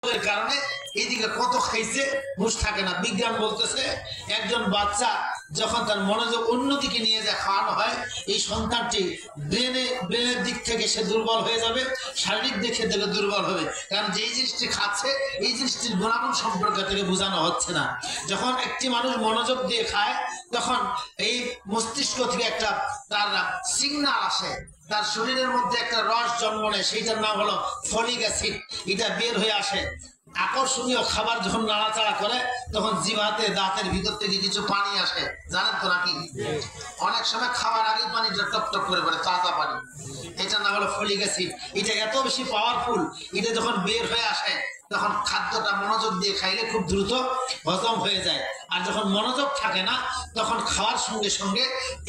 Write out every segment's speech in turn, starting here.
মনোযোগের কারণে এদিকে কত খাইছে হুঁশ থাকে না। বিজ্ঞান বলতেছে একজন বাচ্চা যখন তার মনোযোগ অন্যদিকে নিয়ে যায় খাওয়ানো হয়, এই সন্তানটি ব্রেনের দিক থেকে সে দুর্বল হয়ে যাবে, শারীরিক দিক থেকে দুর্বল হবে। কারণ যেই জিনিসটি খাচ্ছে এই জিনিসটির গুণাগুণ সম্পর্কে থেকে বোঝানো হচ্ছে না। যখন একটি মানুষ মনোযোগ দিয়ে খায় তখন এই মস্তিষ্ক থেকে একটা তার সিগন্যাল আসে, তার শরীরের মধ্যে একটা রস জন্ম নেয়, সেইটার নাম হলো ফলিক অ্যাসিড। এটা বের হয়ে আসে। আকর্ষণীয় খাবার যখন নাড়াচাড়া করে তখন জিভাতে দাঁতের ভিতর থেকে কিছু পানি আসে, জানেন তো নাকি? অনেক সময় খাবার আগে পানিটা টপ টপ করে পড়ে, তাজা পানি, এটার নাম হলো ফলিক অ্যাসিড। এটা এত বেশি পাওয়ারফুল, এটা যখন বের হয়ে আসে তখন খাদ্যটা মনোযোগ দিয়ে খাইলে খুব দ্রুত হজম হয়ে যায়। আর যখন মনোযোগ থাকে না তখন খাওয়ার সঙ্গে সঙ্গে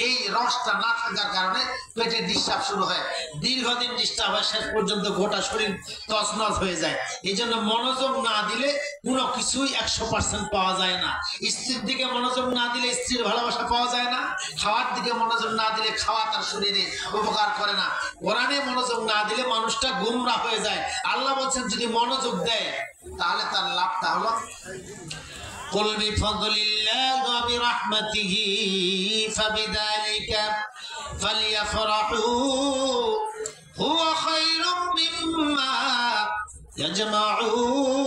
এই রসটা না থাকার কারণে পেটে ডিস্টার্ব শুরু হয়, দীর্ঘদিন ডিস্টার্ব হয়, শেষ পর্যন্ত গোটা শরীর তছনছ হয়ে যায়। এই জন্য মনোযোগ না দিলে কোনো কিছুই 100% পাওয়া যায় না। স্ত্রীর দিকে মনোযোগ না দিলে স্ত্রীর ভালোবাসা পাওয়া যায় না, খাওয়ার দিকে মনোযোগ না দিলে খাওয়া তার শরীরে উপকার করে না, কোরআনে মনোযোগ না দিলে মানুষটা গুমরা হয়ে যায়। আল্লাহ বলছেন যদি মনোযোগ দেয় তাহলে তার লাভটা হলো قل بفضل الله وبرحمته فبذلك فليفرحوا هو خير مما يجمعون।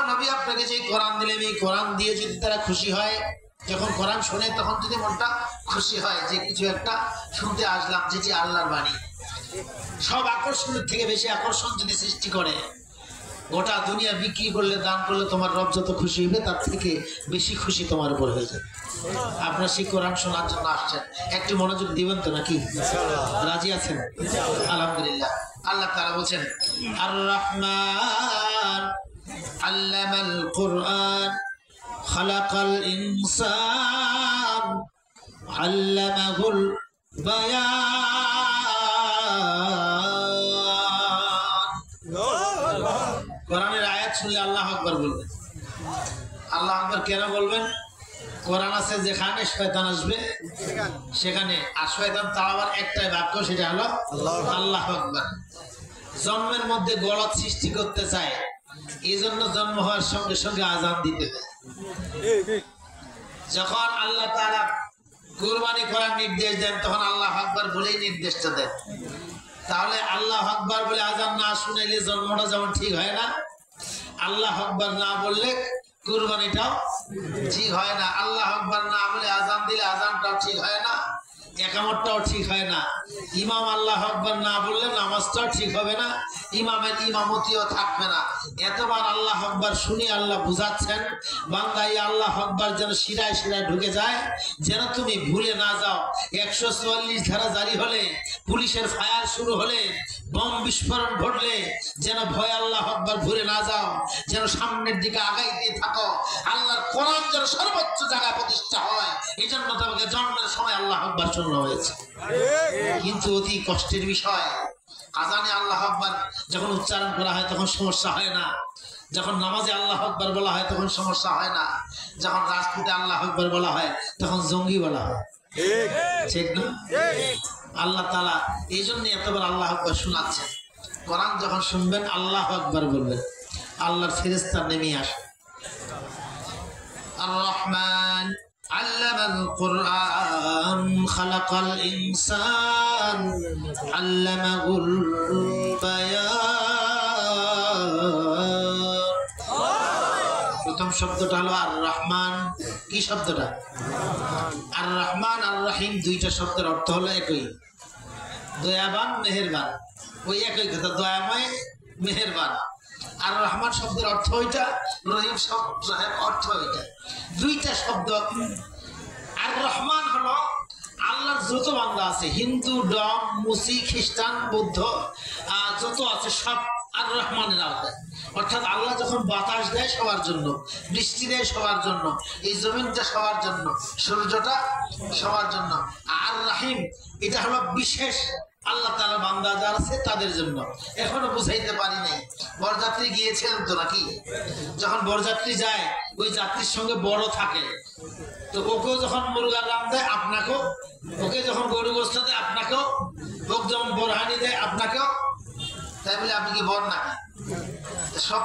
নবী আপনাকে যে কোরআন দিলেন এই কোরআন দিয়ে যদি তারা খুশি হয়, যখন কোরআন শোনে তখন যদি মনটা খুশি হয় যে কিছু একটা শুনতে আসলাম যেটি আল্লাহর বাণী, সব আকর্ষণের থেকে বেশি আকর্ষণ যদি সৃষ্টি করে, গোটা দুনিয়া বিক্রি করলে দান করলে তোমার রব যত খুশি হবে তার থেকে বেশি খুশি তোমার উপর হয়ে যাবে। আপনার সেই কোরআন শোনার জন্য আসছেন, একটু মনোযোগ দিবেন তো নাকি? রাজি আছেন? আলহামদুলিল্লাহ। আল্লাহ তাআলা বলছেন আর রহমান আল্লামাল কুরআন খালাকাল ইনসান আল্লামাহুল বায়ান। কোরআনের আয়াত শুনলে আল্লাহ আকবার বলবেন। আল্লাহ আকবার কেন বলবেন? কোরআন আছে যেখানে শয়তান আসবে সেখানে, আর শয়তান তাড়াবার একটাই বাক্য, সেটা হলো আল্লাহ আকবার। জন্মের মধ্যে গলত সৃষ্টি করতে চায়, এই জন্য জন্ম হওয়ার সঙ্গে সঙ্গে আজান দিতে হয়। যখন আল্লাহ তাআলা কুরবানি করার নির্দেশ দেন তখন আল্লাহ আকবার বলেই নির্দেশটা দেন। তাহলে আল্লাহ আকবার বলে আজান না শুনাইলে জন্মটা যেমন ঠিক হয় না, আল্লাহ আকবার না বললে কুরবানিটাও ঠিক হয় না। আল্লাহ আকবার না বলে আজান দিলে আজানটাও ঠিক হয় না, একামতটাও ঠিক হয় না। ইমাম আল্লাহ আকবার না বললে নামাজটাও ঠিক হবে না, ইমামের ইমামতিও থাকবে না। এতবার আল্লাহ আকবার শুনি আল্লাহ বুঝাচ্ছেন বান্দা এই আল্লাহ আকবার যেন শিরায় শিরায় ঢুকে যায়, যেন তুমি ভুলে না যাও। 144 ধারা জারি হলে, পুলিশের ফায়ার শুরু হলে, বম বিস্ফোরণ ঘটলে যেন ভয় আল্লাহ আকবার ভুলে না যাও, যেন সামনের দিকে আগাইতে থাকো। আল্লাহর কোরআন যেন সর্বোচ্চ জায়গায় প্রতিষ্ঠা হয়, এই জন্য তোমাকে জন্মের সময় আল্লাহ আকবার শোনানো হয়েছে। কিন্তু অতি কষ্টের বিষয়, আজানে আল্লাহ আকবার যখন উচ্চারণ করা হয় তখন সমস্যা হয় না, যখন নামাজে আল্লাহ আকবার বলা হয় তখন সমস্যা হয় না, যখন রাজপুতে আল্লাহ আকবার বলা হয় তখন জঙ্গি বলা হয়, ঠিক না? আল্লাহ তাআলা এই জন্য এতবার আল্লাহ আকবার শোনাচ্ছেন। কোরআন যখন শুনবেন আল্লাহ আকবার বলবেন, আল্লাহর ফেরেশতা নেমে আসে। আর রহমান আল্লামাল কুরআন খালাকাল ইনসান আল্লামাহুল বায়ান। প্রথম শব্দটা হলো আর রহমান। কি শব্দটা? আর রহমান আর রহিম, দুইটা শব্দের অর্থ হলো একই, দয়াবান মেহেরবান, ওই একই কথা, দয়াময় মেহেরবান। আর রহমান শব্দের অর্থ ওইটা, রহিম শব্দের অর্থ ওইটা, দুইটা শব্দ। আর রহমান হলো আল্লাহর যত বান্দা আছে, হিন্দু, ডম, মুসি, খ্রিস্টান, বৌদ্ধ যত আছে সব আর রহমানের আওতায়। অর্থাৎ আল্লাহ যখন বাতাস দেয় সবার জন্য, বৃষ্টি দেয় সবার জন্য, এই জমিনটা সবার জন্য, সূর্যটা সবার জন্য। আর রাহিম এটা হলো বিশেষ আল্লাহ তাআলা বান্দা যারা আছে তাদের জন্য। এখনো বুঝাইতে পারি নাই। বরযাত্রী গিয়েছিলেন তো নাকি? যখন বরযাত্রী যায় ওই যাত্রীর সঙ্গে বড় থাকে, তো ওকেও যখন মুরগার রাম দেয় আপনাকেও, ওকে যখন গরু গোশত দেয় আপনাকেও লোক যেমন বরহানি দেয় আপনাকেও, তাই বলে আপনি কি বর নাকি? সব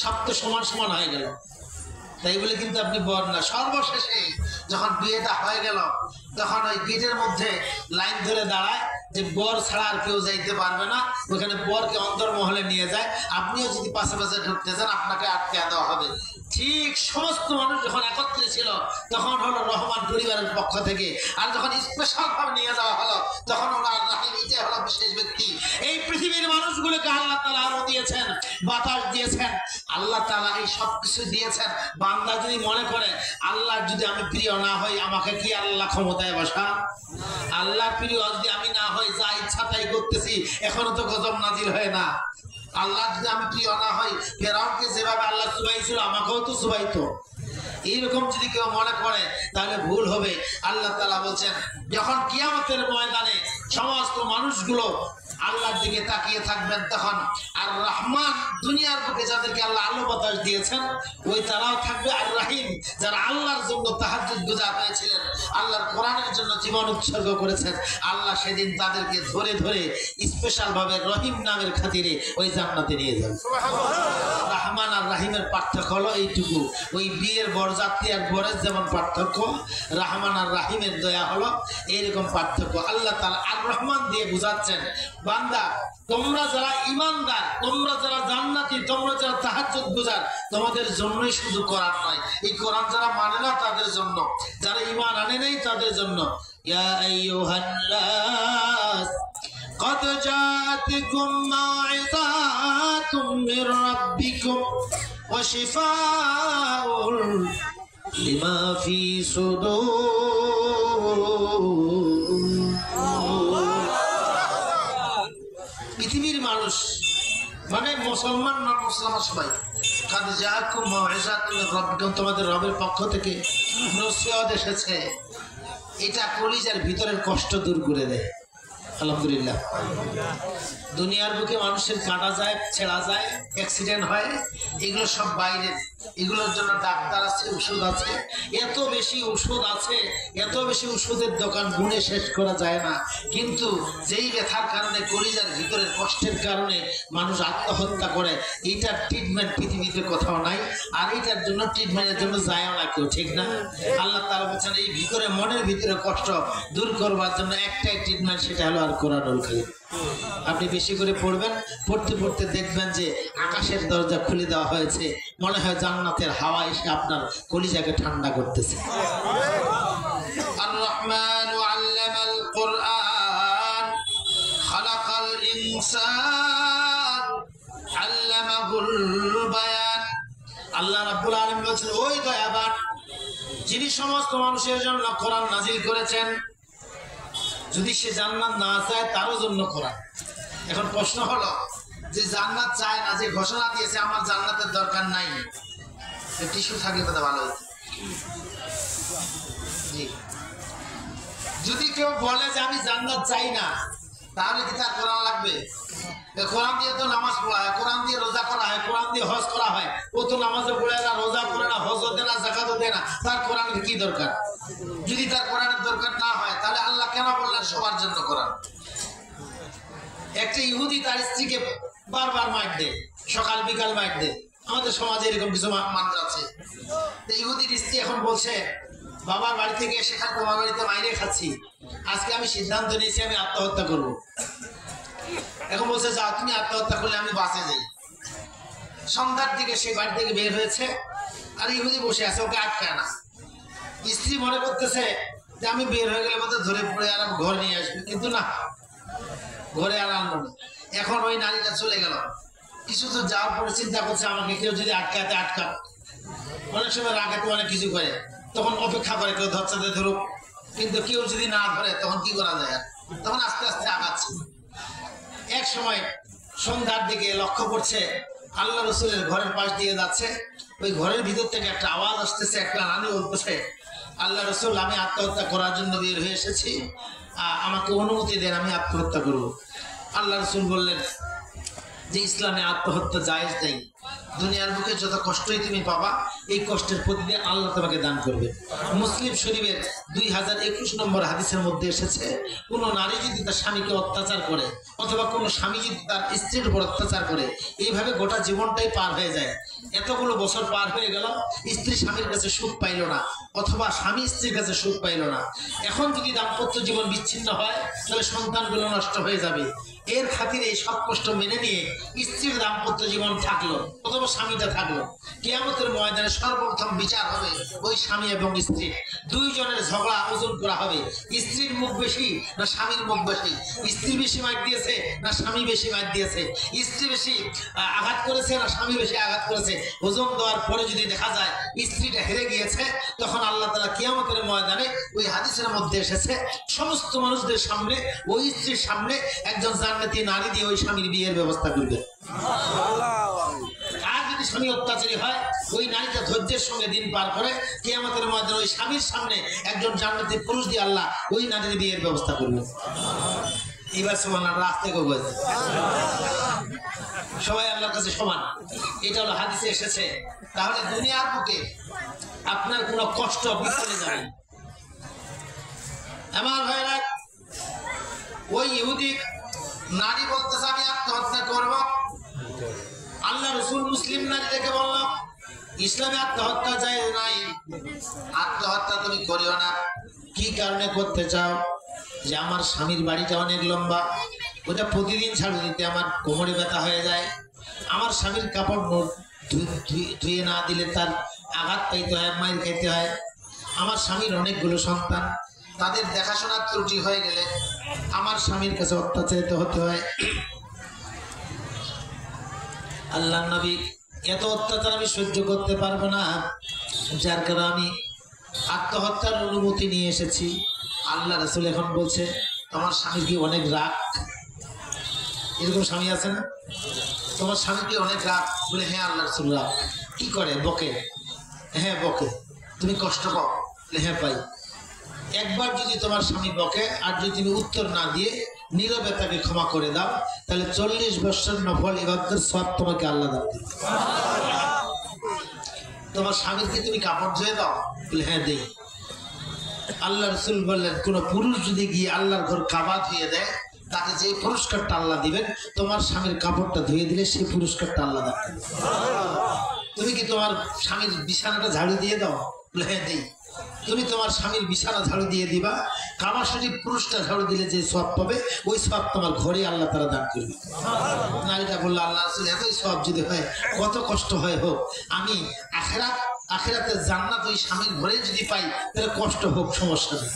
সব তো সমান সমান হয়ে গেল, তাই বলে কিন্তু আপনি বর না। সর্বশেষে যখন বিয়েটা হয়ে গেল তখন ওই গেটের মধ্যে লাইন ধরে দাঁড়ায় যে বর ছাড়া আর কেউ যাইতে পারবে না, ওখানে বরকে অন্তর্মহলে নিয়ে যায়। আপনিও যদি পাশে পাশে ঢুকতে চান আপনাকে আটকে দেওয়া হবে। ঠিক সমস্ত মানুষ যখন একত্রে ছিল তখন হলো রহমান পরিবারের পক্ষ থেকে, আর যখন স্পেশাল ভাবে নিয়ে যাওয়া হলো তখন ওনার রাহিম এটাই হলো বিশেষ ব্যক্তি। এই পৃথিবীর মানুষগুলোকে আল্লাহ তাআলা আলো দিয়েছেন, বাতাস দিয়েছেন, আল্লাহ তাআলা এই সব কিছু দিয়েছেন। বান্দা যদি মনে করে আল্লাহ যদি আমি প্রিয় না হই, আমাকে কি আল্লাহ ক্ষমতায় বসা? আল্লাহর প্রিয় যদি আমি না হই, যা ইচ্ছা তাই করতেছি, এখনো তো গজব নাজিল হয় না। আল্লাহ যদি আমি প্রিয় না হই, ফেরাউনকে যেভাবে আল্লাহ চুবাইছিল আমাকেও তো চুবাইতো। এইরকম যদি কেউ মনে করে তাহলে ভুল হবে। আল্লাহ তাআলা বলছেন যখন কিয়ামতের ময়দানে সমস্ত মানুষগুলো আল্লাহর দিকে তাকিয়ে থাকবেন তখন আর রহমান দুনিয়ার বুকে যাদেরকে আল্লাহ আলো বাতাস দিয়েছেন ওই তারাও থাকবে, আর রাহিম যারা আল্লাহর জন্য তাহাজ্জুদ গুজার হয়েছিলেন, আল্লাহর কোরআনের জন্য জীবন উৎসর্গ করেছেন, আল্লাহ সেদিন তাদেরকে ধরে ধরে স্পেশাল ভাবে রহিম নামের খাতিরে ওই জান্নাতে নিয়ে যাবেন। রহমান আর রাহিমের পার্থক্য হলো এইটুকু। ওই বিয়ের বরযাত্রী আর বরের যেমন পার্থক্য, রহমান আর রাহিমের দয়া হলো এইরকম পার্থক্য। আল্লাহ তাআলা আর রহমান দিয়ে বুঝাচ্ছেন, বান্দা তোমরা যারা ঈমানদার, তোমরা যারা জান্নাতি, তোমরা যারা তাহাজ্জুদ গুজার, তোমাদের জন্যই শুধু কোরআন নয়, এই কোরআন যারা মানে না তাদের জন্য, যারা ঈমান আনে নাই তাদের জন্য। ইয়া আইয়ুহান নাস قد جاءتكم موعظة من ربكم وشفاء لما في صدور। পৃথিবীর মানুষ মানে মুসলমান না মুসলমান সবাই, قد جاءتكم موعظة من ربكم, তোমাদের রবের পক্ষ থেকে নসিহত এসেছে। এটা কলিজার ভিতরের কষ্ট দূর করে দেয়। আলহামদুলিল্লাহ। দুনিয়ার বুকে মানুষের কাটা যায়, ছেঁড়া যায়, অ্যাক্সিডেন্ট হয়, এগুলো সব বাইরের। এগুলোর জন্য ডাক্তার আছে, ওষুধ আছে, এত বেশি ওষুধ আছে, এত বেশি ওষুধের দোকান গুণে শেষ করা যায় না। কিন্তু যেই ব্যথার কারণে, কলিজার ভিতরের কষ্টের কারণে মানুষ আত্মহত্যা করে, এইটার ট্রিটমেন্ট পৃথিবীতে কোথাও নাই। আর এইটার জন্য ট্রিটমেন্টের জন্য যায় না কেউ, ঠিক না? আল্লাহ তাআলা বলেছেন এই ভিতরে, মনের ভিতরে কষ্ট দূর করবার জন্য একটাই ট্রিটমেন্ট, সেটা হলো আর কোরআনুল কারীম। আপনি বেশি করে পড়বেন, পড়তে পড়তে দেখবেন যে আকাশের দরজা খুলে দেওয়া হয়েছে, মনে হয় জান্নাতের হাওয়া এসে আপনার কলিজাকে ঠান্ডা করতেছে। আর রহমানু আল্লামাল কুরআন খালাকাল ইনসান আল্লামাহুল বায়ান। আল্লাহ রাব্বুল আলামিন বলেছেন ওই দয়াবান যিনি সমস্ত মানুষের জন্য কোরআন নাজিল করেছেন, যদি সে জান্নাত না চায় তারও জন্য কোরআন। এখন প্রশ্ন হলো যে জান্নাত চায় না, যে ঘোষণা দিয়েছে আমার জান্নাতের দরকার নাই, টিস্যু থাকলে কথা ভালো হতো। যদি কেউ বলে যে আমি জান্নাত চাই না, তাহলে কি তার কোরআন লাগবে? কোরআন দিয়ে তো নামাজ পড়া হয়, কোরআন দিয়ে রোজা করা হয়, কোরআন দিয়ে হজ করা হয়। ও তো নামাজও পড়ে না, রোজা পড়ে না, হজও দেয় না, যাকাতও দেয় না, তার কোরআনের কি দরকার? যদি তার কোরআনের দরকার না হয় তাহলে আল্লাহ কেন বললেন সবার জন্য কোরআন? একটা ইহুদি তার স্ত্রীকে বারবার মাইর দেয়, সকাল বিকাল মাইর দেয়। আমাদের সমাজে এরকম কিছু মানুষ আছে। ইহুদির স্ত্রী এখন বলছে বাবার বাড়ি থেকে সেখানে তোমার বাড়িতে মাইরে খাচ্ছি, আজকে আমি সিদ্ধান্ত নিয়েছি আমি আত্মহত্যা করব। এখন বলছে যাও তুমি আত্মহত্যা করলে আমি বাঁচে যাই। সন্ধ্যার দিকে সে বাড়ি থেকে বের হয়েছে, আর ইহুদি বসে আছে, ওকে আটকায় না। স্ত্রী মনে করতেছে যে আমি বের হয়ে গেলে বোধহয় ধরে পড়ে আর ঘর নিয়ে আসবে, কিন্তু না, ঘরে আর আনলো না। এখন ওই নারীটা চলে গেল, কিছু তো যাওয়ার পরে চিন্তা করছে আমাকে কেউ যদি আটকাতে আটকাও। অনেক সময় রাগাতে অনেক কিছু করে, তখন অপেক্ষা করে কেউ ধরছে ধরুক, কিন্তু কেউ যদি না ধরে তখন কি করা যায়? তখন আস্তে আস্তে আগাচ্ছে। এক সময় সন্ধ্যার দিকে লক্ষ্য করছে আল্লাহ রসুলের ঘরের পাশ দিয়ে যাচ্ছে, ওই ঘরের ভিতর থেকে একটা আওয়াজ আসতেছে, একটা রানী বলতেছে আল্লাহ রসুল আমি আত্মহত্যা করার জন্য বের হয়ে এসেছি, আমাকে অনুমতি দেন, আমি আত্মহত্যা করব। আল্লাহ রসুল বললেন যে ইসলামে আত্মহত্যা জায়েজ নেই, দুনিয়ার বুকে যত কষ্টই তুমি পাবা এই কষ্টের প্রতিদিন আল্লাহ তোমাকে দান করবে। মুসলিম শরীফের 2021 নম্বর হাদিসের মধ্যে এসেছে, কোনো নারী যদি তার স্বামীকে অত্যাচার করে অথবা কোনো স্বামী যদি তার স্ত্রীর উপর অত্যাচার করে, এইভাবে গোটা জীবনটাই পার হয়ে যায়। এতগুলো বছর পার হয়ে গেল, স্ত্রী স্বামীর কাছে সুখ পাইল না অথবা স্বামী স্ত্রীর কাছে সুখ পাইল না। এখন যদি দাম্পত্য জীবন বিচ্ছিন্ন হয় তাহলে সন্তানগুলো নষ্ট হয়ে যাবে। এর খাতিরে এই সব কষ্ট মেনে নিয়ে স্ত্রীর দাম্পত্য জীবন থাকলো অথবা স্বামীটা থাকলো, কিয়ামতের ময়দানে সর্বপ্রথম বিচার হবে ওই স্বামী এবং স্ত্রী, দুইজনের ঝগড়া ওজন করা হবে। স্ত্রীর মুখ বেশি না স্বামীর মুখ বেশি, স্ত্রী বেশি মাইর দিয়েছে না স্বামী বেশি মাইর দিয়েছে, স্ত্রী বেশি আঘাত করেছে না স্বামী বেশি আঘাত করেছে। ওজন দেওয়ার পরে যদি দেখা যায় স্ত্রীটা হেরে গিয়েছে, তখন আল্লাহ তাআলা কিয়ামতের ময়দানে ওই হাদিসের মধ্যে এসেছে সমস্ত মানুষদের সামনে ওই স্ত্রীর সামনে একজন জান্নাতি নারী দিয়ে ওই স্বামীর বিয়ের ব্যবস্থা করবে। আর যদি স্বামী অত্যাচারী হয়, ওই নারীটা ধৈর্যের সঙ্গে দিন পার করে কিয়ামতের ময়দানে ওই স্বামীর সামনে একজন জান্নাতি পুরুষ দিয়ে আল্লাহ ওই নারীর বিয়ের ব্যবস্থা করবে। এবার সমান রাস্তে গোজ সবাই আল্লাহর কাছে সমান, এটা হলো হাদিসে এসেছে। তাহলে দুনিয়ার বুকে আপনার কোনো কষ্ট বিফলে যাবে। আমার ভাইরা, ওই ইহুদি নারী বলতেছে আমি আত্মহত্যা করব। আল্লাহ রসুল মুসলিম নারীদেরকে বললাম ইসলামে আত্মহত্যা জায়েজ নাই, আত্মহত্যা তুমি করিও না। কি কারণে করতে চাও? যে আমার স্বামীর বাড়িটা অনেক লম্বা, ওটা প্রতিদিন ঝাড়ু দিতে আমার কোমরে ব্যথা হয়ে যায়, আমার স্বামীর কাপড় ধুয়ে না দিলে তার আঘাত পাইতে হয়, মাইর খাইতে হয়, আমার স্বামীর অনেকগুলো সন্তান, তাদের দেখাশোনার ত্রুটি হয়ে গেলে আমার স্বামীর কাছে অত্যাচারিত হতে হয়। আল্লাহ নবী এত অত্যাচার আমি সহ্য করতে পারবো না, যার কারণে আমি আত্মহত্যার অনুমতি নিয়ে এসেছি। আল্লাহ রাসূল এখন বলছে তোমার স্বামী কি অনেক রাগ? এরকম স্বামী আছে না, তোমার স্বামী কি অনেক রাগ? বলে হ্যাঁ আল্লাহ রাসূল রাগ। কি করে? বকে? হ্যাঁ বকে। তুমি কষ্ট পাও? হ্যাঁ পাই। একবার যদি তোমার স্বামী বকে আর যদি তুমি উত্তর না দিয়ে নীরবে তাকে ক্ষমা করে দাও, তাহলে 40 বছর নফল ইবাদতের সওয়াব তোমাকে আল্লাহ দান দিবে। তোমার স্বামীকে তুমি কাপড় ধুয়ে দাও? বলে হ্যাঁ দেই। আল্লাহ রাসূল বললেন কোন পুরুষ যদি গিয়ে আল্লাহর ঘর কাবা ধুয়ে দেয়, তাকে যে পুরস্কারটা আল্লাহ দিবেন, তোমার স্বামীর কাপড়টা ধুয়ে দিলে সেই পুরস্কারটা আল্লাহ দেন। তুমি কি তোমার স্বামীর বিছানাটা ঝাড়ু দিয়ে দাও? বলে হ্যাঁ দেই। তুমি তোমার স্বামীর বিছানা ঝাড়ু দিয়ে দিবা, কাবা শরীফ পুরুষটা ঝাড়ু দিলে যে সওয়াব পাবে ওই সওয়াব তোমার ঘরে আল্লাহ তাআলা দান করবে। নারীটা বলল আল্লাহ রাসূল এতই সওয়াব যদি হয় কত কষ্ট হয় হোক, আমি আখিরাতে জান্নাত ওই স্বামীর ঘরে যদি পাই তাহলে কষ্ট হোক, সমস্যা নেই।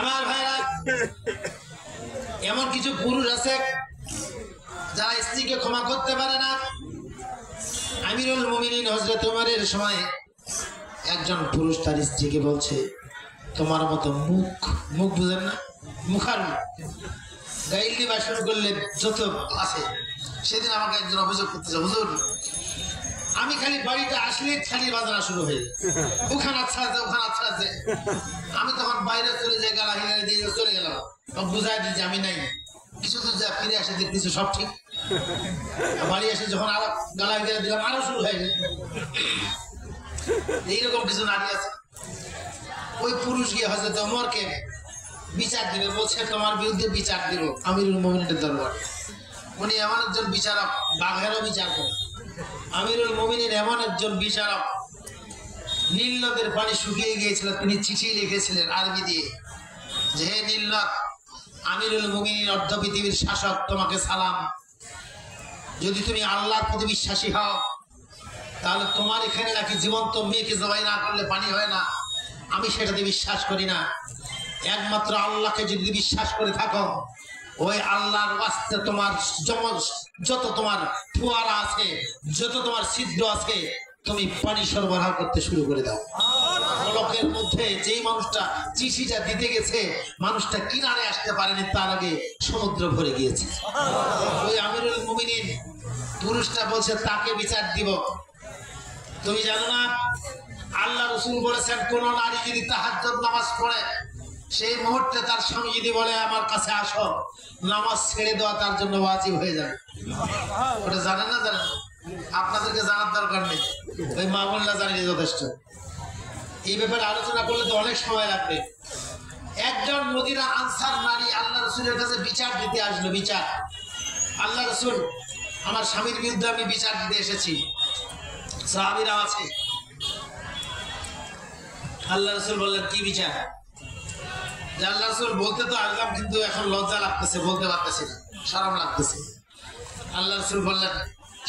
আমার ভাইরা, এমন কিছু পুরুষ আছে যারা স্ত্রীকে ক্ষমা করতে পারে না। আমিরুল মুমিনিন হযরত ওমরের সময় একজন পুরুষ তার স্ত্রীকে বলছে তোমার মতো মুখ বুঝেন না, মুখার গাইলি বাসন করলে যত আছে। সেদিন আমাকে একজন অভিযোগ করতেছে, হুজুর আমি খালি বাড়িতে আসলে খালি বাজানো শুরু হয়ে ওখানে আচ্ছা আছে ওখানে আচ্ছা আছে। আমি তখন বাইরে চলে যাই, গালা হিলারি দিয়ে চলে গেলাম, বুঝাই দিই যে আমি নাই। কিছু তো যা ফিরে আসে দেখতেছি সব ঠিক। বাড়ি এসে যখন আরো গালা হিলারি দিলাম আরো শুরু হয়ে গেল। এইরকম কিছু নারী আছে। ওই পুরুষ গিয়ে হযরত ওমরকে বিচার দিবে, বলছে তোমার বিরুদ্ধে বিচার দিব আমিরুল মুমিনিনের দরবারে। উনি এমন একজন বিচারক, বাঘেরও বিচার করে। আমিরুল মুমিনিন এমন একজন বিচারক, নীল নদের পানি শুকিয়ে গিয়েছিল, তিনি চিঠি লিখেছিলেন আরবি দিয়ে যে হে নীল নদ, আমিরুল মুমিনিন অর্ধ পৃথিবীর শাসক, তোমাকে সালাম। যদি তুমি আল্লাহর প্রতি বিশ্বাসী হও তাহলে তোমার এখানে নাকি জীবন্ত মেয়েকে জবাই না করলে পানি হয় না, আমি সেটাতে বিশ্বাস করি না। একমাত্র আল্লাহকে যদি বিশ্বাস করে থাকো, ওই আল্লাহর ওয়াস্তে তোমার যত তোমার ফোয়ারা আছে, যত তোমার ছিদ্র আছে, তুমি পানি সরবরাহ করতে শুরু করে দাও। লোকের মধ্যে যেই মানুষটা চিঠিটা দিতে গেছে, মানুষটা কিনারে আসতে পারেনি, তার আগে সমুদ্র ভরে গিয়েছে। ওই আমিরুল মুমিনিন পুরুষটা বলছে তাকে বিচার দিব। তুমি জানো না আল্লাহ রাসূল বলেছেন কোন নারী যদি তাহাজ্জুদ নামাজ পড়ে সেই মুহূর্তে তার স্বামী যদি বলে আমার কাছে আসো, নামাজ ছেড়ে দেওয়া তার জন্য ওয়াজিব হয়ে যাবে। ওটা জানেন না? জানেন? আপনাদেরকে জানার দরকার নেই, ওই মা বোনরা জানিয়ে যথেষ্ট। এই ব্যাপারে আলোচনা করলে তো অনেক সময় লাগবে। একজন মদিনা আনসার নারী আল্লাহ রসুলের কাছে বিচার দিতে আসলো। বিচার, আল্লাহ রসুল আমার স্বামীর বিরুদ্ধে আমি বিচার দিতে এসেছি, সাহাবীরা আছে। আল্লাহ রসুল বললেন কি বিচার? যে আল্লাহ রসুল বলতে তো আসলাম, কিন্তু এখন লজ্জা লাগতেছে, বলতে পারতেছি না, শরম লাগতেছে। আল্লাহ রসুল বললেন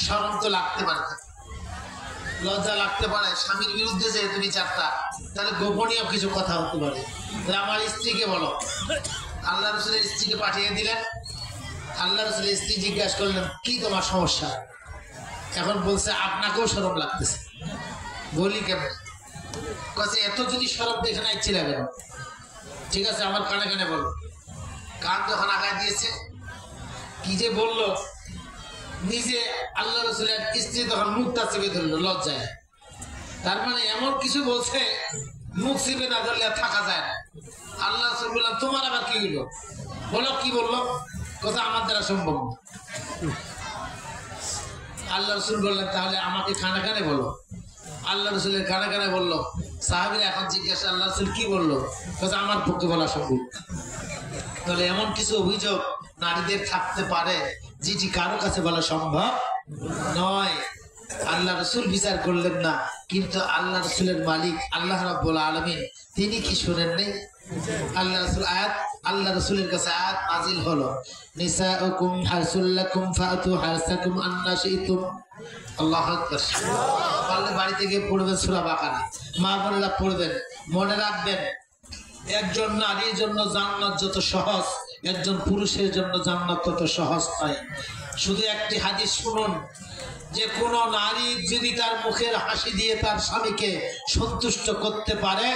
শরম তো লাগতে পারে, লজ্জা লাগতে পারে, স্বামীর বিরুদ্ধে যেহেতু বিচারটা, তাহলে গোপনীয় কিছু কথা হতে পারে, তাহলে আমার স্ত্রীকে বলো। আল্লাহ রসুলের স্ত্রীকে পাঠিয়ে দিলেন। আল্লাহ রসুলের স্ত্রী জিজ্ঞাসা করলেন কি তোমার সমস্যা? এখন বলছে আপনাকেও শরম লাগতেছে। বলি কেমন? কাছে এত যদি শরম দেখে না ইচ্ছে লাগে না। ঠিক আছে, আমার কানে কানে বলো। কান যখন আগায় দিয়েছে, কি যে বললো, নিজে আল্লাহ রসুলের স্ত্রী তখন মুখটা চেপে ধরলো লজ্জায়। তার মানে এমন কিছু বলছে, মুখ চেপে না ধরলে থাকা যায় না। আল্লাহ রসুল বললাম তোমার আবার কি হলো? বলো কি বললো? কথা আমার দ্বারা সম্ভব না। আল্লাহ রসুল বললেন তাহলে আমাকে কানে কানে বলো। আল্লাহ রসুলের কানে কানে বললো। সাহাবীরা এখন জিজ্ঞাসা আল্লাহ রসুল কি বললো? কথা আমার পক্ষে বলা সম্ভব। তাহলে এমন কিছু অভিযোগ নারীদের থাকতে পারে যেটি কারো কাছে বলা সম্ভব নয়। আল্লাহ রসুল বিচার করলেন না, কিন্তু আল্লাহ রসুলের মালিক আল্লাহ রাব্বুল আলামিন তিনি কি শুনেন নেই? আল্লাহ রসুল আয়াত, আল্লাহ রসুলের কাছে আয়াত নাজিল হলো, নিসাউকুম হারসুল লাকুম ফাতু হারসাকুম আন্না শিতুম। আল্লাহু আকবার। পারলে বাড়িতে গিয়ে পড়বেন সূরা বাকারা, মা বোনেরা পড়বেন। মনে রাখবেন, একজন নারীর জন্য জান্নাত যত সহজ, একজন পুরুষের জন্য জান্নাত তত সহজ নয়। শুধু একটি হাদিস শুনুন, যে কোনো নারী যদি তার মুখের হাসি দিয়ে তার স্বামীকে সন্তুষ্ট করতে পারে,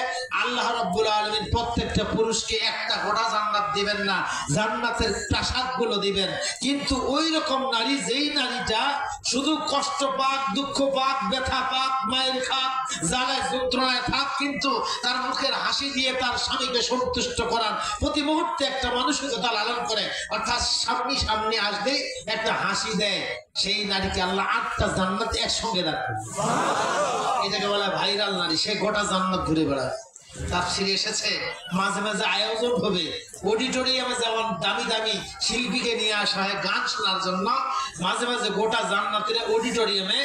আল্লাহ রাব্বুল আলামিন প্রত্যেকটা পুরুষকে একটা গোটা জান্নাত দিবেন না, জান্নাতের প্রাসাদগুলো দিবেন। কিন্তু ওই রকম নারী, যেই নারীটা শুধু কষ্ট পাক, দুঃখ পাক, ব্যথা পাক, মায়ের খাক, জ্বালায় যন্ত্রণায় থাক, কিন্তু তার মুখের হাসি দিয়ে তার স্বামীকে সন্তুষ্ট করার প্রতি মুহূর্তে একটা মানসিকতা লালন করে, অর্থাৎ সামনে আসলেই একটা হাসি দেয়, সেই নারীকে আল্লাহ 8টা জান্নাত একসঙ্গে রাখবে। এটাকে বলা ভাইরাল নারী, সে গোটা জান্নাত ঘুরে বেড়ায়। তাফসীরে এসেছে মাঝে মাঝে আয়োজন হবে, অডিটোরিয়ামে যেমন দামি দামি শিল্পীকে নিয়ে আসা হয় গান শোনার জন্য, মাঝে মাঝে গোটা জান্নাতের অডিটোরিয়ামে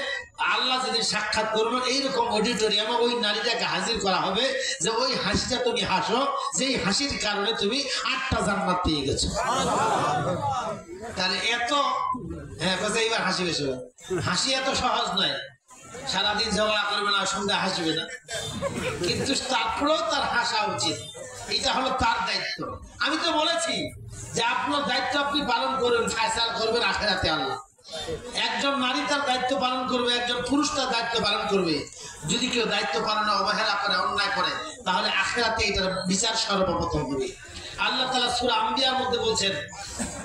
আল্লাহ যেদিন সাক্ষাৎ করবেন, এইরকম অডিটোরিয়ামে ওই নারীটাকে হাজির করা হবে, যে ওই হাসিটা তুমি হাসো, যেই হাসির কারণে তুমি 8টা জান্নাত পেয়ে গেছো। তাহলে এত এইবার হাসি বেশি, হাসি এত সহজ নয়। সারাদিন ঝগড়া করবে না, সন্ধ্যা হাসবে না, কিন্তু তারপরেও তার হাসা উচিত। এটা হলো তার দায়িত্ব। আমি তো বলেছি যে আপনার দায়িত্ব আপনি পালন করবেন, ফায়সালা করবেন আখিরাতে আল্লাহ। একজন নারী তার দায়িত্ব পালন করবে, একজন পুরুষ তার দায়িত্ব পালন করবে। যদি কেউ দায়িত্ব পালনে অবহেলা করে, অন্যায় করে, তাহলে আখিরাতে এটার বিচার সর্বপ্রথম হবে। আল্লাহ তাআলা সূরা আম্বিয়ার মধ্যে বলছেন,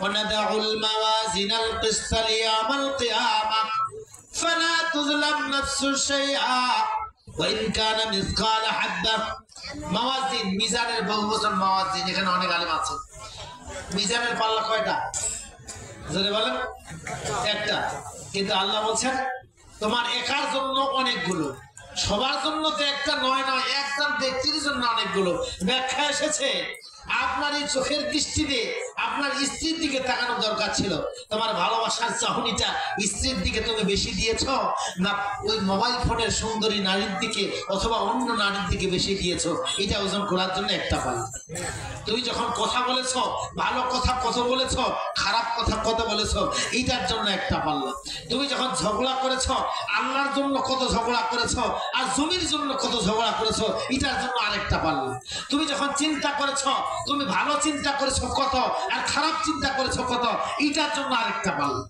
ওয়ানাদাউল মাওয়াজিনাল কিসতা লিয়াউমিল কিয়ামাহ ফালা তুযলাম নাফসুন শাইআ ওয়া ইন কানা মিসকালা হাব্বাহ। মাওয়াজিন, মিজানের বহুবচন মাওয়াজিন। এখানে অনেক আলেম আছে। মিজানের পাল্লা কয়টা? জোরে বলেন। একটা। কিন্তু আল্লাহ বলছেন তোমার একার জন্য অনেকগুলো, সবার জন্য তো একটা নয়, একজন ব্যক্তির জন্য অনেকগুলো। ব্যাখ্যা এসেছে, আপনার এই চোখের দৃষ্টিতে আপনার স্ত্রীর দিকে তাকানো দরকার ছিল। তোমার ভালোবাসার চাহনিটা স্ত্রীর দিকে তুমি বেশি দিয়েছ, না ওই মোবাইল ফোনের সুন্দরী নারীর দিকে অথবা অন্য নারীর দিকে বেশি দিয়েছ? এটা ওজন করার জন্য একটা পাল্লা। তুমি যখন কথা বলেছ, ভালো কথা কত বলেছ, খারাপ কথা কত বলেছ, এইটার জন্য একটা পাল্লা। তুমি যখন ঝগড়া করেছ, আল্লাহর জন্য কত ঝগড়া করেছ, আর জমির জন্য কত ঝগড়া করেছ, এটার জন্য আরেকটা পাল্লা। তুমি যখন চিন্তা করেছ, তুমি ভালো চিন্তা করেছো কত, আর খারাপ চিন্তা করেছো কত, এটার জন্য আরেকটা পাল্লা।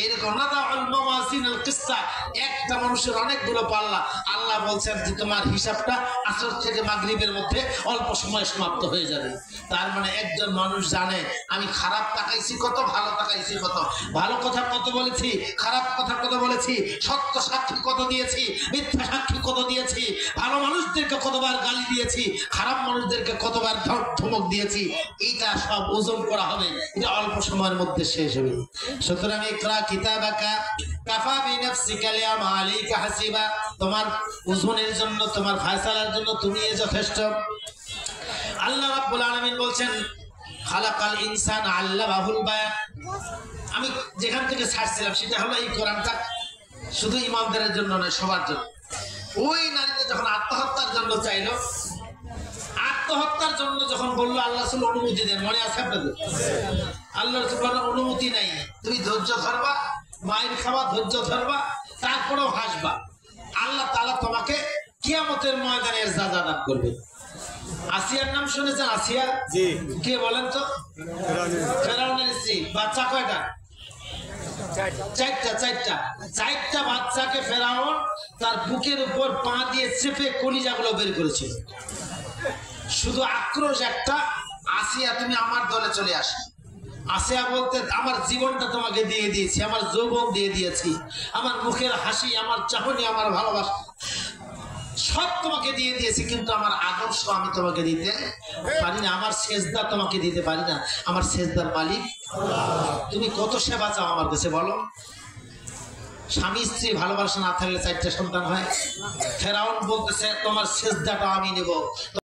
এরকম নাদাউল মাওয়াজিনুল কিসা, একটা মানুষের অনেকগুলো পাল্লা। আল্লাহ বলছেন যে তোমার হিসাবটা আসর থেকে মাগরিবের মধ্যে অল্প সময় সমাপ্ত হয়ে যাবে। তার মানে একজন মানুষ জানে আমি খারাপ তাকাইছি কত, ভালো তাকাইছি কত, ভালো কথা কত বলেছি, খারাপ কথা কত বলেছি, সত্য সাক্ষী কত দিয়েছি, মিথ্যা সাক্ষী কত দিয়েছি, ভালো মানুষদেরকে কতবার গালি দিয়েছি, খারাপ মানুষদেরকে কতবার ধমক দিয়েছি, এইটা সব ওজন করা হবে, এটা অল্প সময়ের মধ্যে শেষ হবে। সুতরাং ইকরা কিতাবাকা কাফা বিনাফসিকা লিয়াউমা আলাইকা হাসিবা, তোমার ওজনের জন্য, তোমার ফয়সালার জন্য তুমি যথেষ্ট। আল্লাহ রাব্বুল আলামিন বলছেন খালাকাল ইনসান আল্লামাহুল বায়ান। আমি যেখান থেকে ছাড়ছিলাম সেটা হলো এই কোরআনটা শুধু ইমানদারের জন্য নয়, সবার জন্য। ওই নারীতে যখন আত্মহত্যার জন্য চাইলো, আত্মহত্যার জন্য যখন বললো আল্লাহ রাসূল অনুমতি দেন, মনে আছে আপনাদের? আল্লাহ রাসূল বলেন অনুমতি নাই, তুমি ধৈর্য ধরবা, মায়ের খাওয়া ধৈর্য ধরবা, তারপরেও হাসবা, আল্লাহ তাআলা তোমাকে কিয়ামতের ময়দানে সাজা দান করবে। আসিয়ার নাম শুনেছেন? আসিয়া জি, কে বলেন তো? ফেরাউনের স্ত্রী। বাচ্চা কয়টা? চারটা বাচ্চাকে ফেরাউন তার বুকের উপর পা দিয়ে চেপে কলিজাগুলো বের করেছিল। শুধু আক্রোশ একটা, আসিয়া তুমি আমার দলে চলে আসো। আসিয়া বলতে আমার জীবনটা তোমাকে দিয়ে দিয়েছি, আমার যৌবন দিয়ে দিয়েছি, আমার মুখের হাসি, আমার চাহনি, আমার ভালোবাসা সব তোমাকে দিয়ে দিয়েছি, কিন্তু আমার আদর্শ আমি তোমাকে দিতে পারি না, আমার সেজদা তোমাকে দিতে পারি না। আমার সেজদার মালিক তুমি কত সেবা চাও আমার কাছে বলো? স্বামী স্ত্রী ভালোবাসা না থাকলে 4টা সন্তান হয়। ফেরাউন বলতেছে তোমার সেজদাটা আমি নেব।